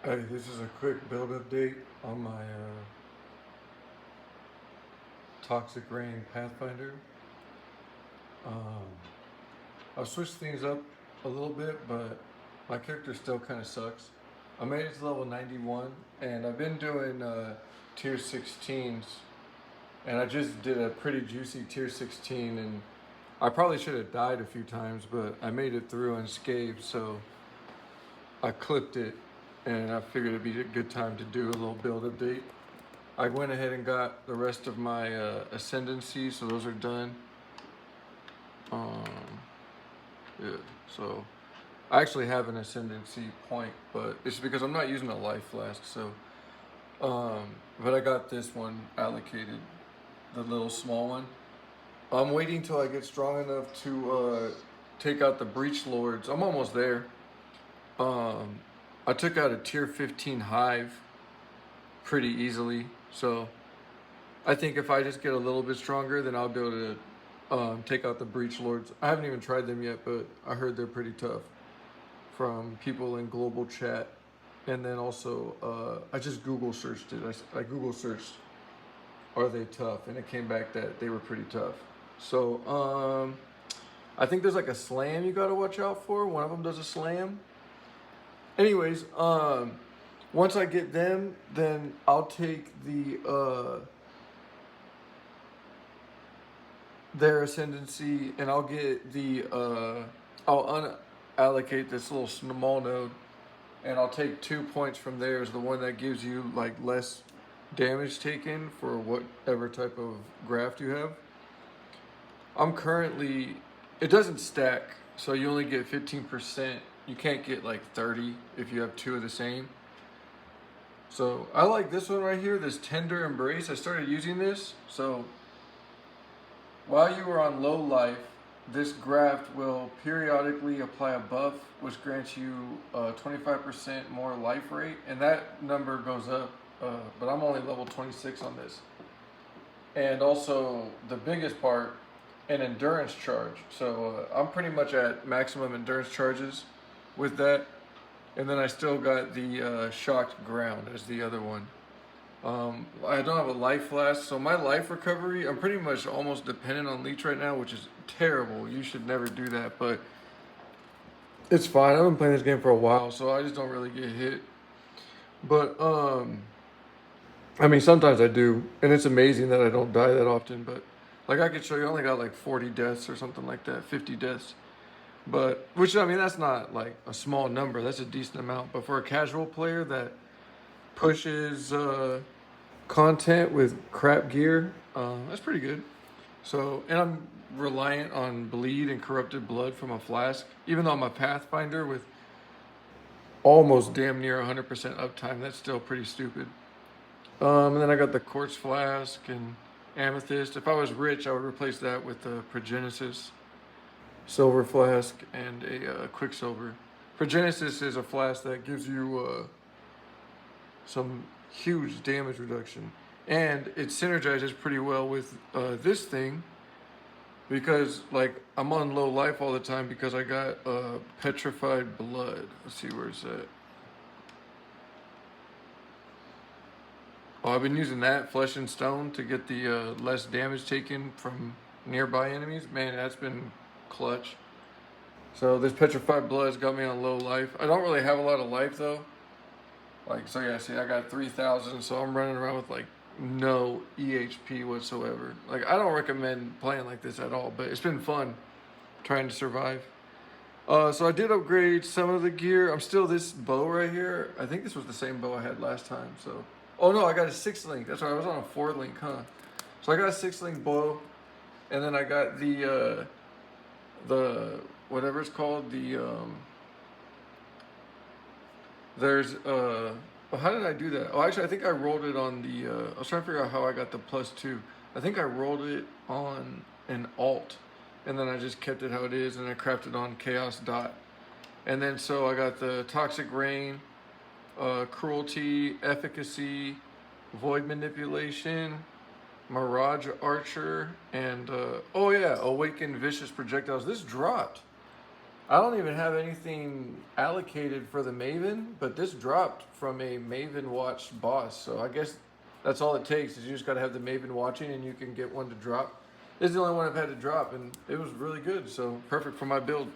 Hey, this is a quick build update on my Toxic Rain Pathfinder. Um, I've switched things up a little bit, but my character still kind of sucks. I made it to level 91, and I've been doing tier 16s, and I just did a pretty juicy tier 16, and I probably should have died a few times, but I made it through unscathed, so I clipped it, and I figured it'd be a good time to do a little build update. I went ahead and got the rest of my ascendancy, so those are done. Um, yeah, so I actually have an ascendancy point, but it's because I'm not using a life flask. So, but I got this one allocated, the little small one. I'm waiting till I get strong enough to take out the breach lords. I'm almost there. Um, I took out a tier 15 hive pretty easily, so I think if I just get a little bit stronger, then I'll be able to take out the breach lords. I haven't even tried them yet, but I heard they're pretty tough from people in global chat. And then also, I just Google searched it. I Google searched, are they tough? And it came back that they were pretty tough. So I think there's like a slam you gotta watch out for. One of them does a slam. Anyways, once I get them, then I'll take their ascendancy, and I'll get I'll unallocate this little small node, and I'll take 2 points from there as the one that gives you like less damage taken for whatever type of graft you have. I'm currently, it doesn't stack, so you only get 15%. You can't get like 30 if you have two of the same. So I like this one right here, this Tender Embrace. I started using this, so while you are on low life, this graft will periodically apply a buff, which grants you 25% more life rate, and that number goes up, but I'm only level 26 on this. And also, the biggest part, an endurance charge. So I'm pretty much at maximum endurance charges with that. And then I still got the shocked ground as the other one. I don't have a life flask, so my life recovery, I'm pretty much almost dependent on leech right now, which is terrible. You should never do that, but it's fine. I've been playing this game for a while, so I just don't really get hit. But I mean, sometimes I do, and it's amazing that I don't die that often. But like I could show you, I only got like 40 deaths or something like that, 50 deaths. But which, I mean, that's not like a small number. That's a decent amount. But for a casual player that pushes content with crap gear, that's pretty good. So, and I'm reliant on bleed and corrupted blood from a flask, even though I'm a Pathfinder with almost damn near 100% uptime. That's still pretty stupid. And then I got the quartz flask and amethyst. If I was rich, I would replace that with the Progenesis silver flask and a quicksilver. Progenesis is a flask that gives you some huge damage reduction, and it synergizes pretty well with this thing because like I'm on low life all the time because I got petrified blood. Let's see, where's that? Oh, I've been using that flesh and stone to get the less damage taken from nearby enemies. Man, that's been clutch. So this petrified blood's got me on low life. I don't really have a lot of life though. Like, so yeah, see, I got 3,000, so I'm running around with like no EHP whatsoever. Like, I don't recommend playing like this at all, but it's been fun trying to survive. So I did upgrade some of the gear. I'm still this bow right here. I think this was the same bow I had last time, so. Oh no, I got a 6-link. That's right, I was on a 4-link, huh? So I got a 6-link bow, and then I got the whatever it's called, there's how did I do that? Oh, actually, I think I rolled it on the I was trying to figure out how I got the +2. I think I rolled it on an alt, and then I just kept it how it is, and I crafted on chaos dot. And then so I got the toxic rain, cruelty, efficacy, void manipulation, mirage archer, and oh yeah, awaken vicious projectiles. This dropped. I don't even have anything allocated for the Maven, but this dropped from a Maven Watch boss. So I guess that's all it takes is you just got to have the Maven watching and you can get one to drop. This is the only one I've had to drop and it was really good. So perfect for my build.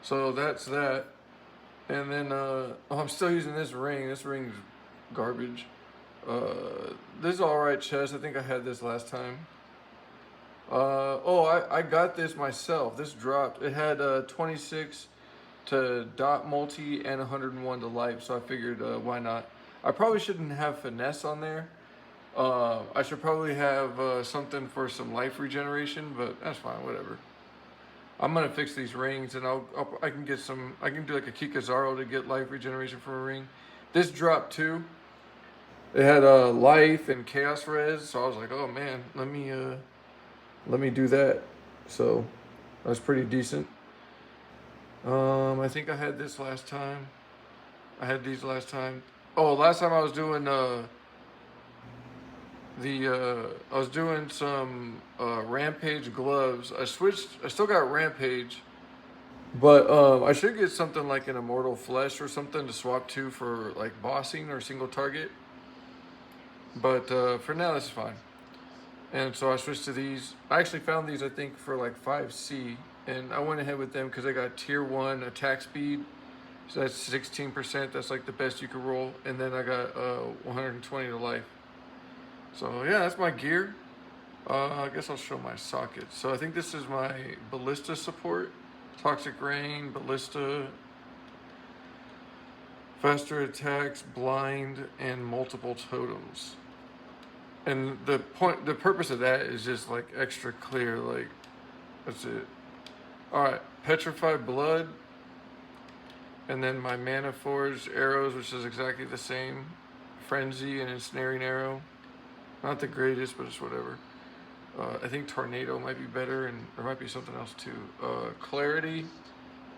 So that's that. And then I'm still using this ring. This ring's garbage. This is alright chest. I think I had this last time. I got this myself. This dropped. It had 26 to dot multi and 101 to life, so I figured why not. I probably shouldn't have finesse on there. I should probably have something for some life regeneration, but that's fine, whatever. I'm gonna fix these rings, and I can get some. I can do like a Kikazaro to get life regeneration for a ring. This dropped too. It had life and chaos res, so I was like, oh man, let me do that. So that's pretty decent. I think I had this last time. I had these last time. Oh, last time I was doing I was doing some Rampage gloves. I switched. I still got Rampage, but I should get something like an Immortal Flesh or something to swap to for like bossing or single target. But for now, this is fine. And so I switched to these. I actually found these, I think, for like 5C. And I went ahead with them because I got tier 1 attack speed. So that's 16%. That's like the best you could roll. And then I got 120 to life. So yeah, that's my gear. I guess I'll show my sockets. So I think this is my Ballista support. Toxic Rain, Ballista, faster attacks, blind, and multiple totems. And the purpose of that is just like extra clear, like, that's it. Alright, Petrified Blood, and then my Mana Forged arrows, which is exactly the same. Frenzy and Ensnaring Arrow. Not the greatest, but it's whatever. I think Tornado might be better, and there might be something else too. Clarity,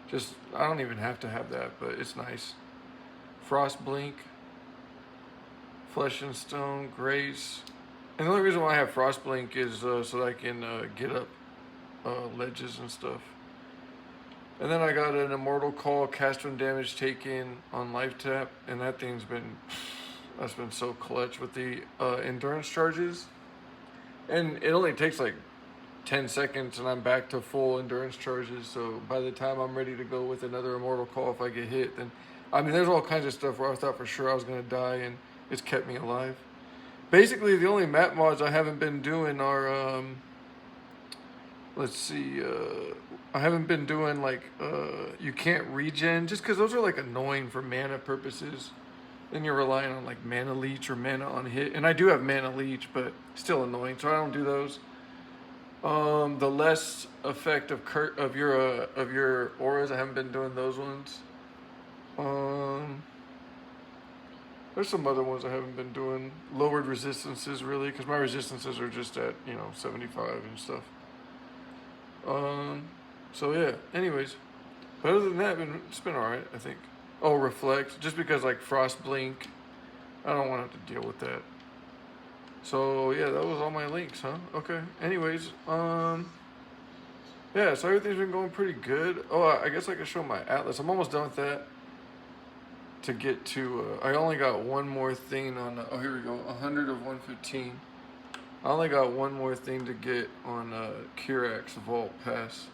just, I don't even have to have that, but it's nice. Frost Blink, Flesh and Stone, Grace. And the only reason why I have Frost Blink is so that I can get up ledges and stuff. And then I got an Immortal Call, cast when damage taken on life tap, and that thing's been, that's been so clutch with the endurance charges. And it only takes like 10 seconds and I'm back to full endurance charges. So by the time I'm ready to go with another Immortal Call, if I get hit, then, I mean, there's all kinds of stuff where I thought for sure I was gonna die and it's kept me alive. Basically, the only map mods I haven't been doing are, let's see, I haven't been doing like, you can't regen, just because those are like annoying for mana purposes. Then you're relying on like Mana Leech or Mana on Hit. And I do have Mana Leech, but still annoying, so I don't do those. The less effect of your auras, I haven't been doing those ones. There's some other ones I haven't been doing. Lowered resistances, really, because my resistances are just at, 75 and stuff. So yeah, anyways. But other than that, it's been alright, I think. Oh, Reflect, just because, like, Frost Blink, I don't want to have to deal with that. So, yeah, that was all my links, huh? Okay, anyways, yeah, so everything's been going pretty good. Oh, I guess I could show my Atlas. I'm almost done with that. To get to, I only got one more thing on, oh, here we go, 100 of 115. I only got one more thing to get on Kirax Vault Pass.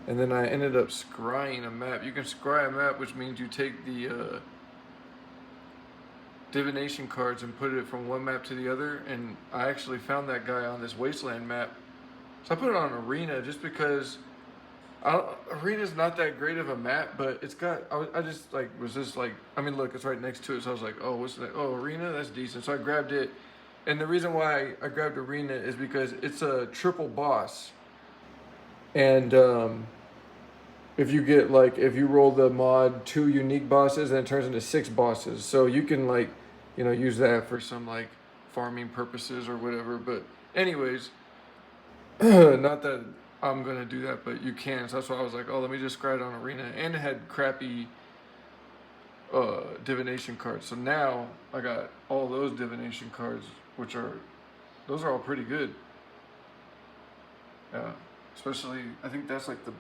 And then I ended up scrying a map. You can scry a map, which means you take the divination cards and put it from one map to the other. And I actually found that guy on this Wasteland map. So I put it on Arena just because Arena's not that great of a map, but it's got, I just like, was just like, I mean, look, it's right next to it. So I was like, oh, what's that? Oh, Arena, that's decent. So I grabbed it. And the reason why I grabbed Arena is because it's a triple boss. And if you get like, if you roll the mod 2 unique bosses, then it turns into 6 bosses. So you can like, use that for some like farming purposes or whatever. But anyways, not that I'm gonna do that, but you can. So that's why I was like, oh, let me just scry it on Arena. And it had crappy divination cards. So now I got all those divination cards, those are all pretty good. Yeah. Especially, I think that's like the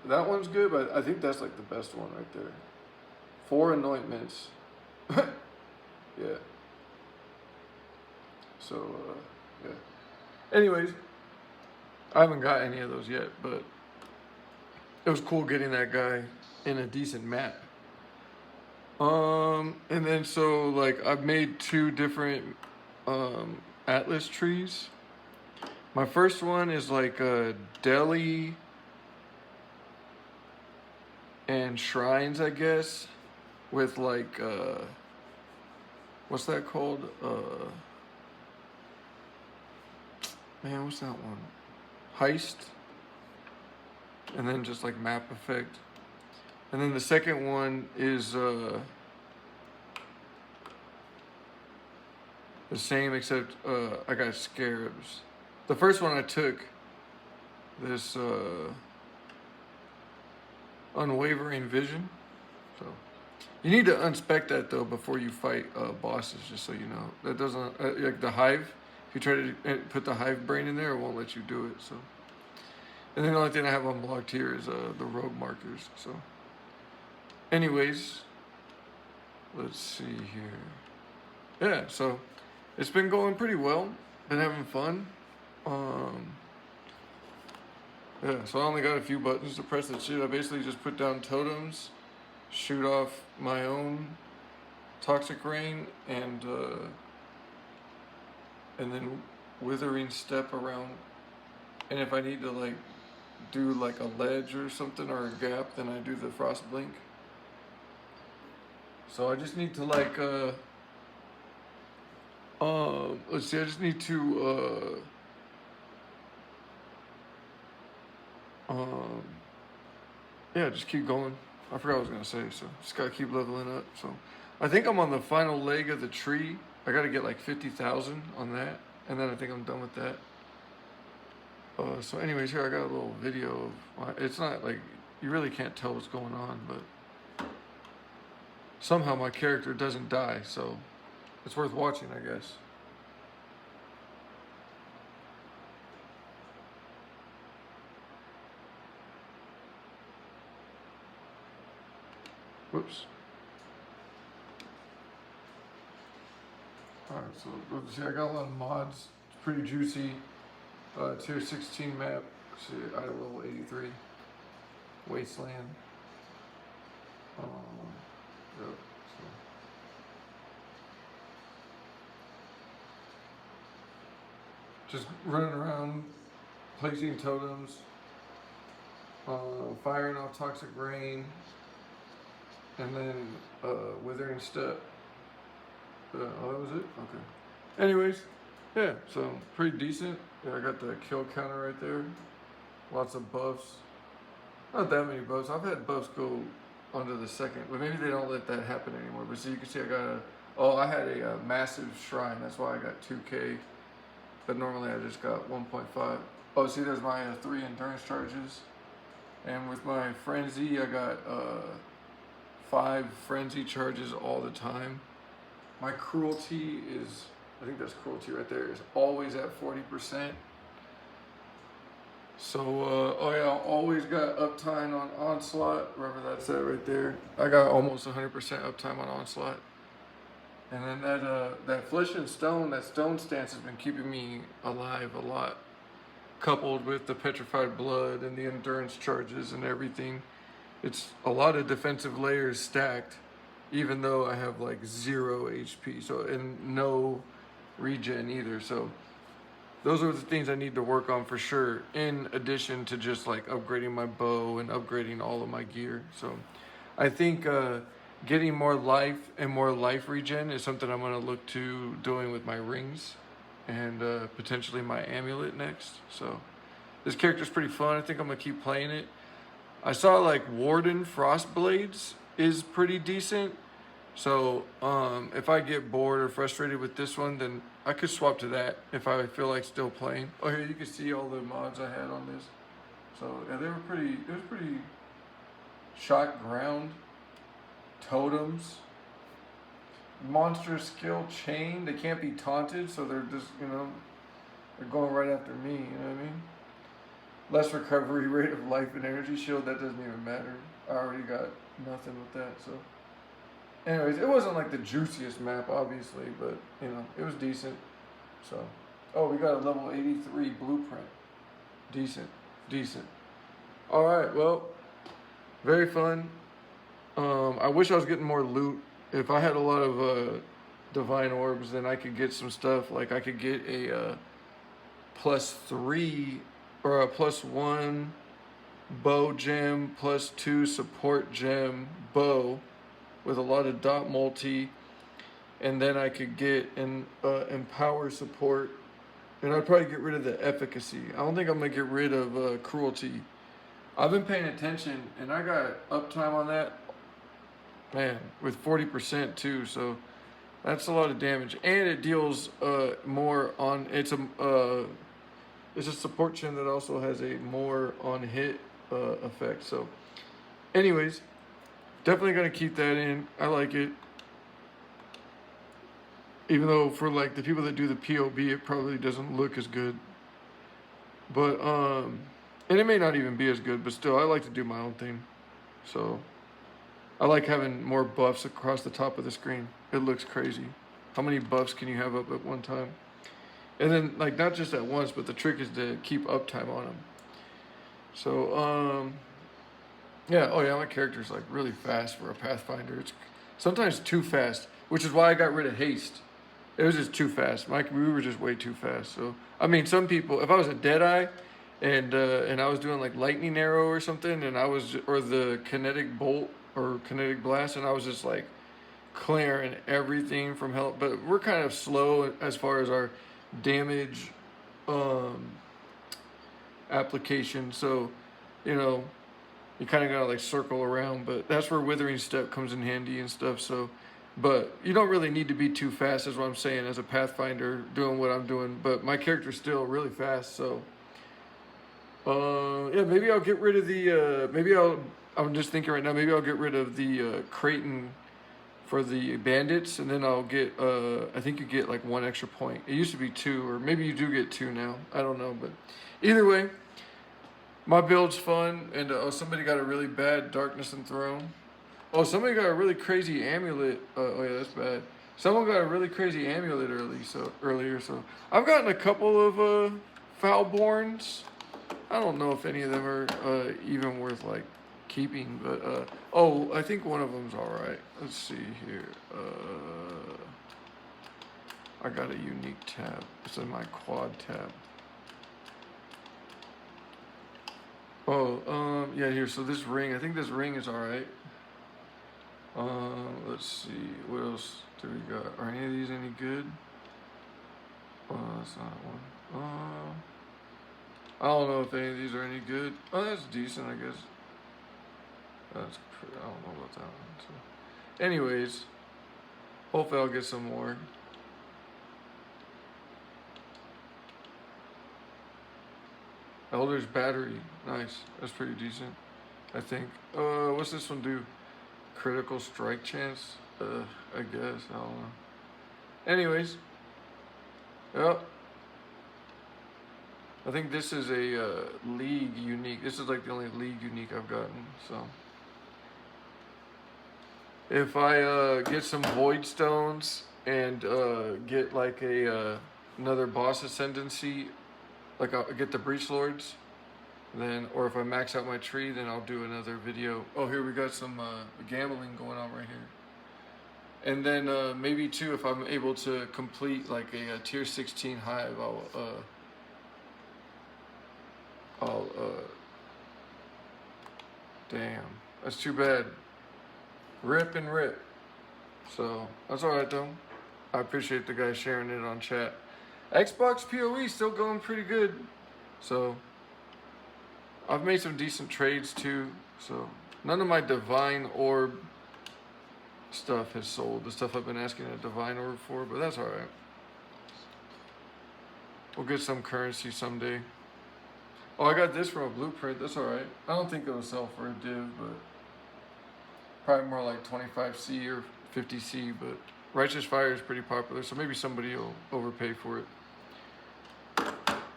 that one's good, but I think that's like the best one right there. 4 anointments. Yeah. So yeah. Anyways, I haven't got any of those yet, but it was cool getting that guy in a decent map. And then so like I've made 2 different atlas trees. My first one is like a Delhi and shrines, I guess, with like what's that called? Man, what's that one? Heist. And then just like map effect. And then the second one is the same except I got scarabs. The first one I took this unwavering vision. So you need to unspec that though before you fight bosses, just so you know. That doesn't like the hive. If you try to put the hive brain in there, it won't let you do it. So, and then the only thing I have unblocked here is the rogue markers. So, anyways, let's see here. Yeah, so it's been going pretty well. Been having fun. Yeah, so I only got a few buttons to press that shit. I basically just put down totems, shoot off my own toxic rain, and then withering step around. And if I need to like do like a ledge or something or a gap, then I do the frost blink. So I just need to like let's see, I just need to yeah, just keep going. I forgot what I was gonna say, so just gotta keep leveling up. So I think I'm on the final leg of the tree. I gotta get like 50,000 on that, and then I think I'm done with that. So anyways, here I got a little video of it's not like you really can't tell what's going on, but somehow my character doesn't die, so it's worth watching, I guess. Whoops. Alright, so let's see, I got a lot of mods. It's pretty juicy. Tier 16 map. Let's see, I level 83. Wasteland. Yep, so. Just running around, placing totems, firing off toxic rain, and then withering step. Oh, that was it? Okay. Anyways, yeah, so pretty decent. Yeah, I got the kill counter right there. Lots of buffs. Not that many buffs. I've had buffs go onto the second, but maybe they don't let that happen anymore. But so you can see I got I had a massive shrine. That's why I got 2K. But normally I just got 1.5. Oh, see, there's my 3 endurance charges. And with my frenzy, I got 5 frenzy charges all the time. My cruelty is, I think that's cruelty right there, is always at 40%. So, oh yeah, I always got uptime on Onslaught, wherever that's at right there. I got almost 100% uptime on Onslaught. And then that Flesh and Stone, that Stone stance has been keeping me alive a lot. Coupled with the Petrified Blood and the Endurance charges and everything. It's a lot of defensive layers stacked, even though I have like 0 HP, so, and no regen either. So those are the things I need to work on for sure, in addition to just like upgrading my bow and upgrading all of my gear. So I think getting more life and more life regen is something I'm going to look to doing with my rings and potentially my amulet next. So this character's pretty fun. I think I'm going to keep playing it. I saw like Warden Frostblades is pretty decent. So if I get bored or frustrated with this one, then I could swap to that if I feel like still playing. Oh, here you can see all the mods I had on this. So yeah, they were pretty, it was pretty shot ground, totems, monster skill chain. They can't be taunted, so they're just, you know, they're going right after me, you know what I mean? less recovery rate of life and energy shield. That doesn't even matter. I already got nothing with that. So, anyways, it wasn't like the juiciest map, obviously, but you know, it was decent. So, oh, we got a level 83 blueprint. Decent, decent. All right, well, very fun. I wish I was getting more loot. If I had a lot of divine orbs, then I could get some stuff. Like I could get a +3 or a +1 bow gem, +2 support gem bow with a lot of dot multi, and then I could get an empower support, and I'd probably get rid of the efficacy. I don't think I'm gonna get rid of cruelty. I've been paying attention, and I got uptime on that, man, with 40% too. So that's a lot of damage, and it deals more on. It's a support gem that also has a more on hit effect. So, anyways, definitely gonna keep that in. I like it. Even though for like the people that do the POB, it probably doesn't look as good. But and it may not even be as good, but still, I like to do my own thing. So I like having more buffs across the top of the screen. It looks crazy. How many buffs can you have up at one time? And then like not just at once, but the trick is to keep uptime on them. So yeah, oh yeah, my character's like really fast for a Pathfinder. It's sometimes too fast, which is why I got rid of haste. It was just too fast. We were just way too fast. So I mean, some people, if I was a Deadeye, and I was doing like lightning arrow or something, and or the kinetic bolt or kinetic blast, and I was just like clearing everything from hell. But we're kind of slow as far as our damage application. So you know, you kind of gotta like circle around. But that's where withering step comes in handy and stuff. So. But you don't really need to be too fast, is what I'm saying, as a Pathfinder doing what I'm doing. But my character's still really fast, so yeah, maybe I'll get rid of the I'm just thinking right now, maybe I'll get rid of the Creighton for the bandits, and then I'll get I think you get like 1 extra point. It used to be 2, or maybe you do get 2 now. I don't know, but either way, my build's fun. And somebody got a really bad Darkness and Throne. Oh, somebody got a really crazy amulet. Oh yeah, that's bad. Someone got a really crazy amulet earlier. So I've gotten a couple of Foulborns. I don't know if any of them are even worth like keeping, but oh, I think one of them's all right. Let's see here. I got a unique tab. It's in my quad tab. Oh, yeah, here. So this ring, I think this ring is all right. Let's see, what else do we got? Are any of these any good? That's not one. I don't know if any of these are any good. Oh, that's decent, I guess. I don't know about that one. So, anyways, hopefully I'll get some more. Elder's Battery, nice. That's pretty decent, I think. What's this one do? Critical strike chance? I guess. I don't know. Anyways. Yep. I think this is a league unique. This is like the only league unique I've gotten, so. If I get some void stones and get like another boss ascendancy, like I'll get the breach lords, then, or if I max out my tree, then I'll do another video. Oh, here we got some gambling going on right here. And then maybe too, if I'm able to complete like a tier 16 hive, damn, that's too bad. Rip and rip. So that's all right though. I appreciate the guys sharing it on chat. Xbox PoE still going pretty good. So I've made some decent trades too, so none of my divine orb stuff has sold. The stuff I've been asking a divine orb for, but that's alright. We'll get some currency someday. Oh, I got this from a blueprint. That's alright. I don't think it'll sell for a div, but probably more like 25C or 50C, but Righteous Fire is pretty popular, so maybe somebody will overpay for it.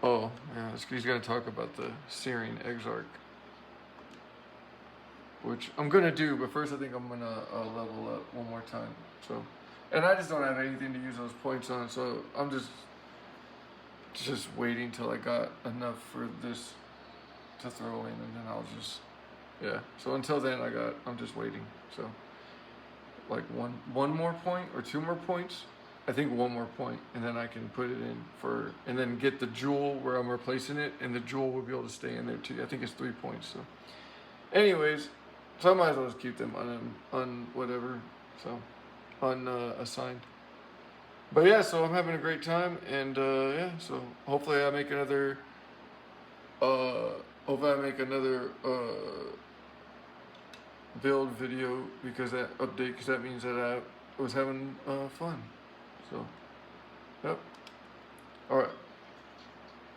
Oh, yeah, he's gonna talk about the Syrian Exarch, which I'm gonna do, but first I think I'm gonna level up one more time. So, and I just don't have anything to use those points on, so I'm just waiting till I got enough for this to throw in, and then I'll just, yeah. So until then, I'm just waiting. So, like one more point or two more points. I think one more point, and then I can put it in for, and then get the jewel where I'm replacing it, and the jewel will be able to stay in there too. I think it's 3 points. So, anyways, so I might as well just keep them on whatever, so assigned. But yeah, so I'm having a great time, and yeah, so hopefully I make another. Hopefully I make another build video because that update, because that means that I was having fun. So.